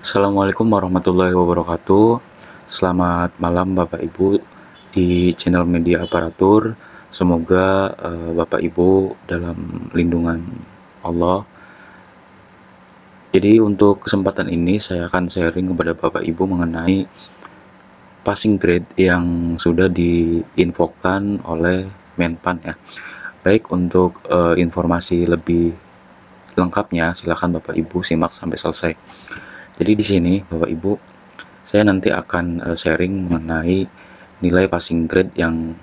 Assalamualaikum warahmatullahi wabarakatuh. Selamat malam Bapak Ibu di channel Media Aparatur. Semoga Bapak Ibu dalam lindungan Allah. Jadi untuk kesempatan ini saya akan sharing kepada Bapak Ibu mengenai passing grade yang sudah diinfokan oleh Menpan ya. Baik, untuk informasi lebih lengkapnya silakan Bapak Ibu simak sampai selesai. Jadi di sini Bapak Ibu, saya nanti akan sharing mengenai nilai passing grade yang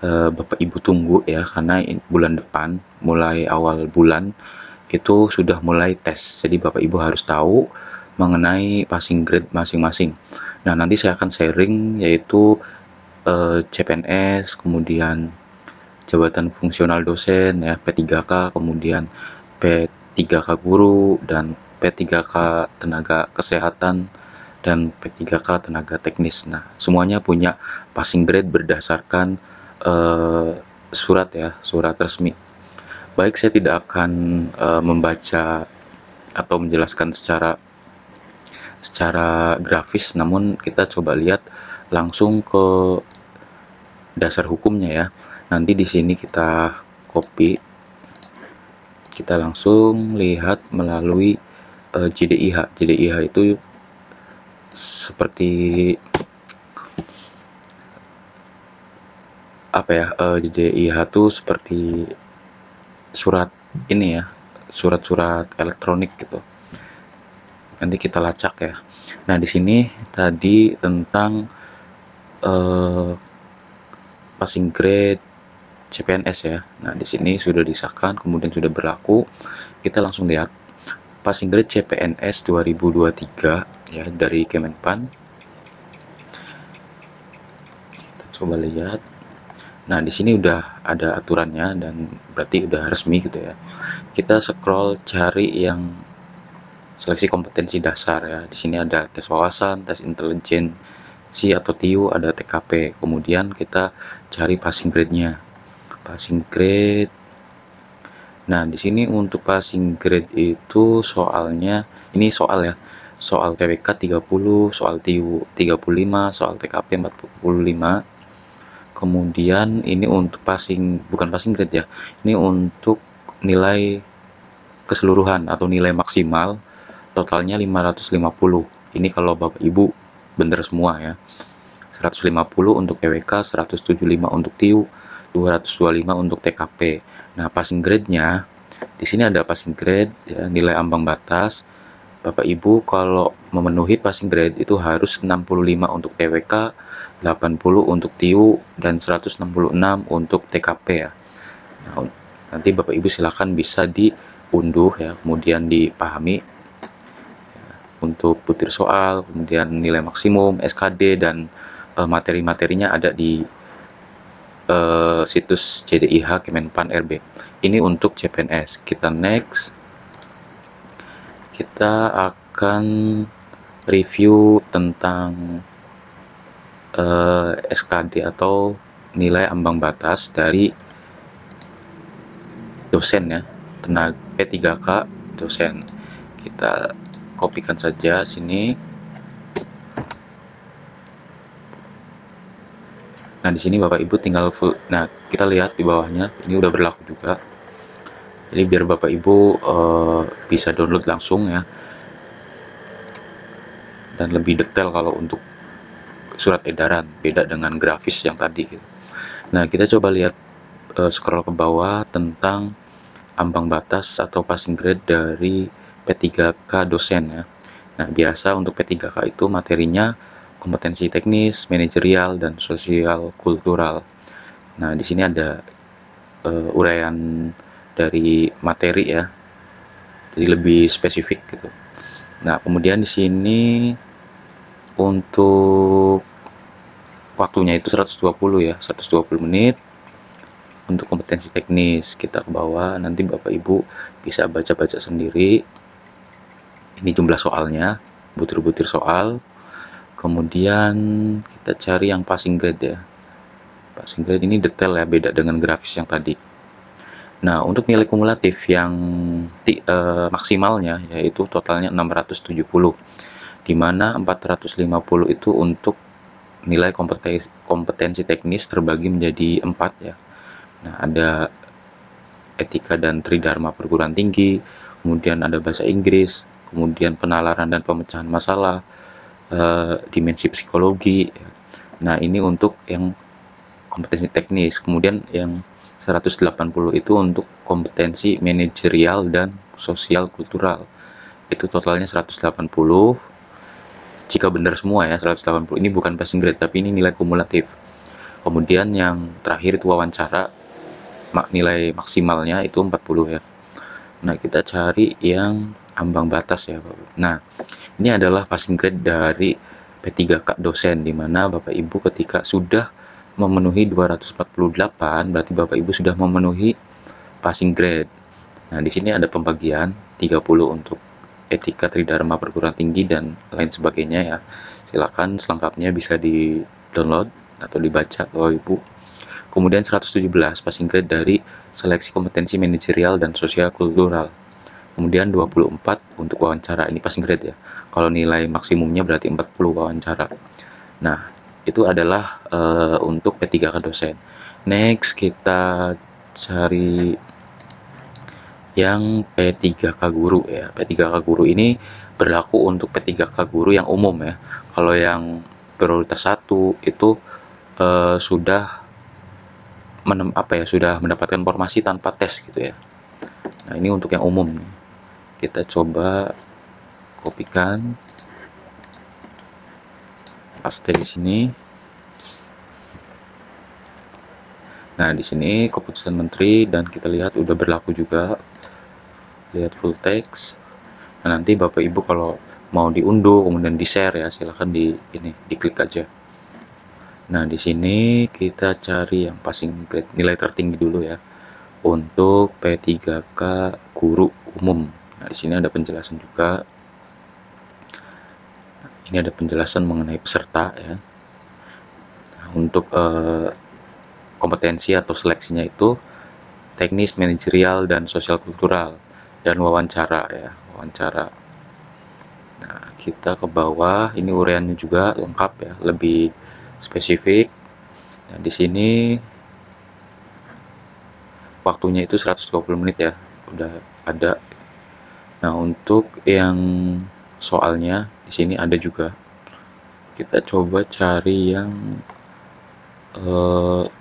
Bapak Ibu tunggu ya, karena bulan depan, mulai awal bulan itu sudah mulai tes. Jadi Bapak Ibu harus tahu mengenai passing grade masing-masing. Nah, nanti saya akan sharing yaitu CPNS, kemudian jabatan fungsional dosen ya, P3K, kemudian P3K guru, dan P3K tenaga kesehatan, dan P3K tenaga teknis. Nah, semuanya punya passing grade berdasarkan surat ya, surat resmi. Baik, saya tidak akan membaca atau menjelaskan secara grafis, namun kita coba lihat langsung ke dasar hukumnya ya. Nanti di sini kita copy, kita langsung lihat melalui JDIH. JDIH itu seperti apa ya? JDIH itu seperti surat ini ya, surat-surat elektronik gitu. Nanti kita lacak ya. Nah, di sini tadi tentang passing grade CPNS ya. Nah, di sini sudah disahkan, kemudian sudah berlaku. Kita langsung lihat passing grade CPNS 2023 ya dari Kemenpan. Kita coba lihat. Nah, di sini udah ada aturannya dan berarti udah resmi gitu ya. Kita scroll cari yang seleksi kompetensi dasar ya. Di sini ada tes wawasan, tes intelijensi atau TIU, ada TKP. Kemudian kita cari passing grade-nya. Passing grade. Nah, di sini untuk passing grade itu soalnya ini soal ya. Soal TWK 30, soal TIU 35, soal TKP 45. Kemudian ini untuk bukan passing grade ya. Ini untuk nilai keseluruhan atau nilai maksimal totalnya 550. Ini kalau Bapak Ibu bener semua ya. 150 untuk TWK, 175 untuk TIU, 225 untuk TKP. Nah, passing grade-nya di sini ada passing grade ya, nilai ambang batas. Bapak Ibu kalau memenuhi passing grade itu harus 65 untuk TWK, 80 untuk TIU, dan 166 untuk TKP ya. Nah, nanti Bapak Ibu silakan bisa diunduh ya, kemudian dipahami untuk butir soal, kemudian nilai maksimum, SKD, dan materi-materinya ada di situs JDIH Kemenpan RB. Ini untuk CPNS. Kita next. Kita akan review tentang SKD atau nilai ambang batas dari dosen ya, tenaga P3K dosen. Kita kopikan saja sini. Nah, di sini Bapak Ibu tinggal nah, kita lihat di bawahnya ini udah berlaku juga. Jadi biar Bapak Ibu bisa download langsung ya. Dan lebih detail kalau untuk surat edaran, beda dengan grafis yang tadi gitu. Nah, kita coba lihat scroll ke bawah tentang ambang batas atau passing grade dari P3K dosen ya. Nah, biasa untuk P3K itu materinya kompetensi teknis, manajerial, dan sosial kultural. Nah, di sini ada uraian dari materi ya, jadi lebih spesifik gitu. Nah, kemudian di sini untuk waktunya itu 120 ya, 120 menit. Untuk kompetensi teknis kita ke bawah, nanti Bapak Ibu bisa baca-baca sendiri. Ini jumlah soalnya, butir-butir soal. Kemudian kita cari yang passing grade ya. Passing grade ini detail ya, beda dengan grafis yang tadi. Nah, untuk nilai kumulatif yang maksimalnya yaitu totalnya 670. di mana 450 itu untuk nilai kompetensi teknis terbagi menjadi 4 ya. Nah, ada etika dan tridharma perguruan tinggi, kemudian ada bahasa Inggris, kemudian penalaran dan pemecahan masalah, dimensi psikologi. Nah, ini untuk yang kompetensi teknis. Kemudian yang 180 itu untuk kompetensi manajerial dan sosial kultural. Itu totalnya 180. Jika benar semua ya 180. Ini bukan passing grade tapi ini nilai kumulatif. Kemudian yang terakhir itu wawancara, nilai maksimalnya itu 40 ya. Nah, kita cari yang ambang batas ya, Bapak. Nah, ini adalah passing grade dari P3K dosen, di mana Bapak Ibu ketika sudah memenuhi 248, berarti Bapak Ibu sudah memenuhi passing grade. Nah, di sini ada pembagian 30 untuk etika tridharma perguruan tinggi dan lain sebagainya ya. Silakan selengkapnya bisa di-download atau dibaca Bapak Ibu. Kemudian 117 passing grade dari seleksi kompetensi manajerial dan sosial kultural. Kemudian 24 untuk wawancara, ini passing grade ya. Kalau nilai maksimumnya berarti 40 wawancara. Nah, itu adalah untuk P3K dosen. Next kita cari yang P3K guru ya. P3K guru ini berlaku untuk P3K guru yang umum ya. Kalau yang prioritas 1 itu sudah sudah mendapatkan formasi tanpa tes gitu ya. Nah, ini untuk yang umum nih. Kita coba kopikan, paste di sini. Nah, di sini keputusan menteri dan kita lihat udah berlaku juga. Lihat full text. Nah, nanti Bapak Ibu kalau mau diunduh kemudian di-share ya, silahkan diklik aja. Nah, di sini kita cari yang passing grade nilai tertinggi dulu ya. Untuk P3K guru umum. Nah, di sini ada penjelasan juga. Ini ada penjelasan mengenai peserta ya. Nah, untuk kompetensi atau seleksinya itu teknis, manajerial, dan sosial kultural, dan wawancara ya, wawancara. Nah, kita ke bawah, ini uraiannya juga lengkap ya, lebih spesifik. Nah, di sini waktunya itu 120 menit ya, udah ada. Nah, untuk yang soalnya di sini ada juga. Kita coba cari yang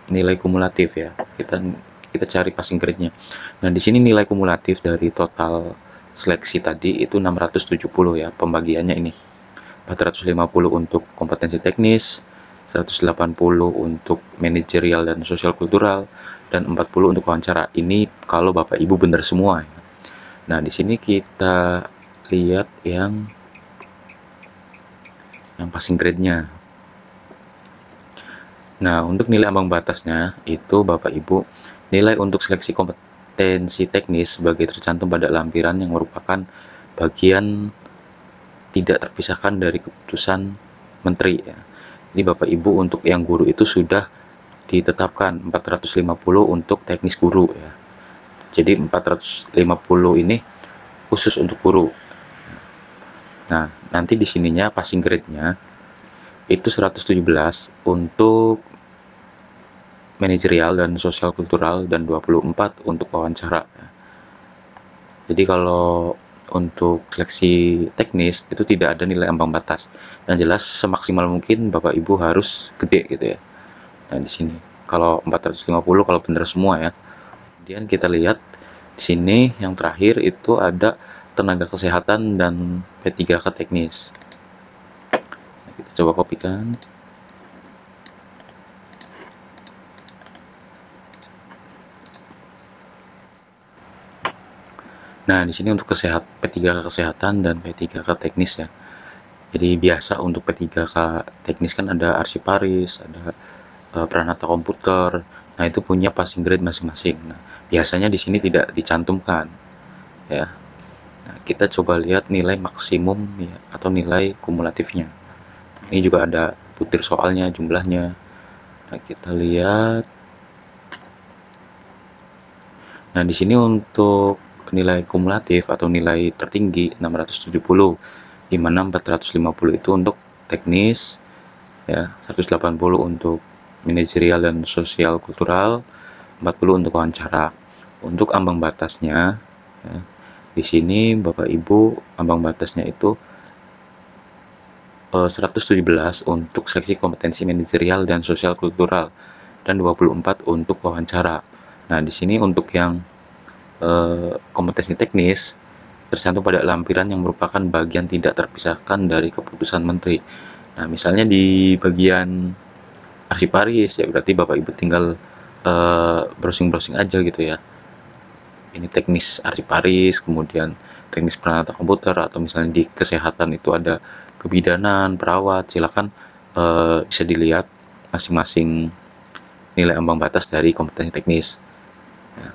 nilai kumulatif ya. Kita cari passing grade-nya. Nah, di sini nilai kumulatif dari total seleksi tadi itu 670 ya, pembagiannya ini. 450 untuk kompetensi teknis, 180 untuk manajerial dan sosial kultural, dan 40 untuk wawancara. Ini kalau Bapak Ibu benar semua ya. Nah, di sini kita lihat yang passing grade-nya. Nah, untuk nilai ambang batasnya itu Bapak Ibu, nilai untuk seleksi kompetensi teknis sebagai tercantum pada lampiran yang merupakan bagian tidak terpisahkan dari keputusan menteri ya. Ini Bapak Ibu untuk yang guru itu sudah ditetapkan 450 untuk teknis guru ya. Jadi 450 ini khusus untuk guru. Nah, nanti di sininya passing grade-nya itu 117 untuk manajerial dan sosial kultural dan 24 untuk wawancara. Jadi kalau untuk seleksi teknis itu tidak ada nilai ambang batas. Yang jelas semaksimal mungkin Bapak Ibu harus gede gitu ya. Nah, di sini kalau 450 kalau benar semua ya. Kemudian kita lihat di sini yang terakhir itu ada tenaga kesehatan dan P3K teknis. Nah, kita coba kopikan. Nah, di sini untuk P3K kesehatan dan P3K teknis ya. Jadi biasa untuk P3K teknis kan ada arsiparis, ada peranata komputer. Nah, itu punya passing grade masing-masing. Nah, biasanya di sini tidak dicantumkan ya. Nah, kita coba lihat nilai maksimum ya, atau nilai kumulatifnya. Ini juga ada butir soalnya, jumlahnya. Nah, kita lihat. Nah, di sini untuk nilai kumulatif atau nilai tertinggi 670. di mana 450 itu untuk teknis ya, 180 untuk manajerial dan sosial kultural, 40 untuk wawancara. Untuk ambang batasnya ya, di sini Bapak Ibu ambang batasnya itu 117 untuk seleksi kompetensi manajerial dan sosial kultural dan 24 untuk wawancara. Nah, di sini untuk yang kompetensi teknis tercantum pada lampiran yang merupakan bagian tidak terpisahkan dari keputusan menteri. Nah, misalnya di bagian arsiparis ya berarti Bapak Ibu tinggal browsing-browsing aja gitu ya. Ini teknis arsiparis, kemudian teknis peralatan komputer, atau misalnya di kesehatan itu ada kebidanan, perawat, silakan bisa dilihat masing-masing nilai ambang batas dari kompetensi teknis. Ya.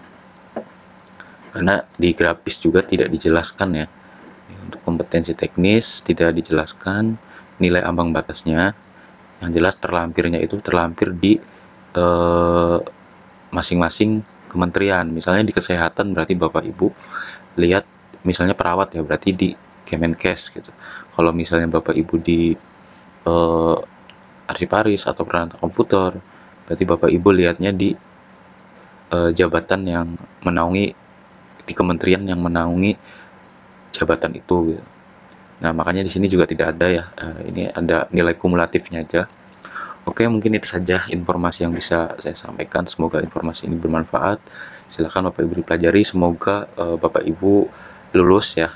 Karena di grafis juga tidak dijelaskan ya. Untuk kompetensi teknis tidak dijelaskan nilai ambang batasnya. Yang jelas terlampirnya itu terlampir di masing-masing kementerian. Misalnya di kesehatan berarti Bapak Ibu lihat misalnya perawat ya berarti di Kemenkes gitu. Kalau misalnya Bapak Ibu di arsiparis atau peralatan komputer berarti Bapak Ibu lihatnya di jabatan yang menaungi di kementerian yang menaungi jabatan itu gitu. Nah, makanya di sini juga tidak ada ya. Ini ada nilai kumulatifnya aja. Oke, mungkin itu saja informasi yang bisa saya sampaikan. Semoga informasi ini bermanfaat. Silakan Bapak Ibu dipelajari. Semoga Bapak Ibu lulus ya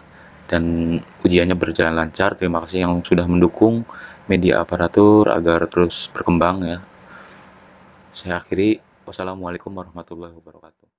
dan ujiannya berjalan lancar. Terima kasih yang sudah mendukung media aparatur agar terus berkembang ya. Saya akhiri. Wassalamualaikum warahmatullahi wabarakatuh.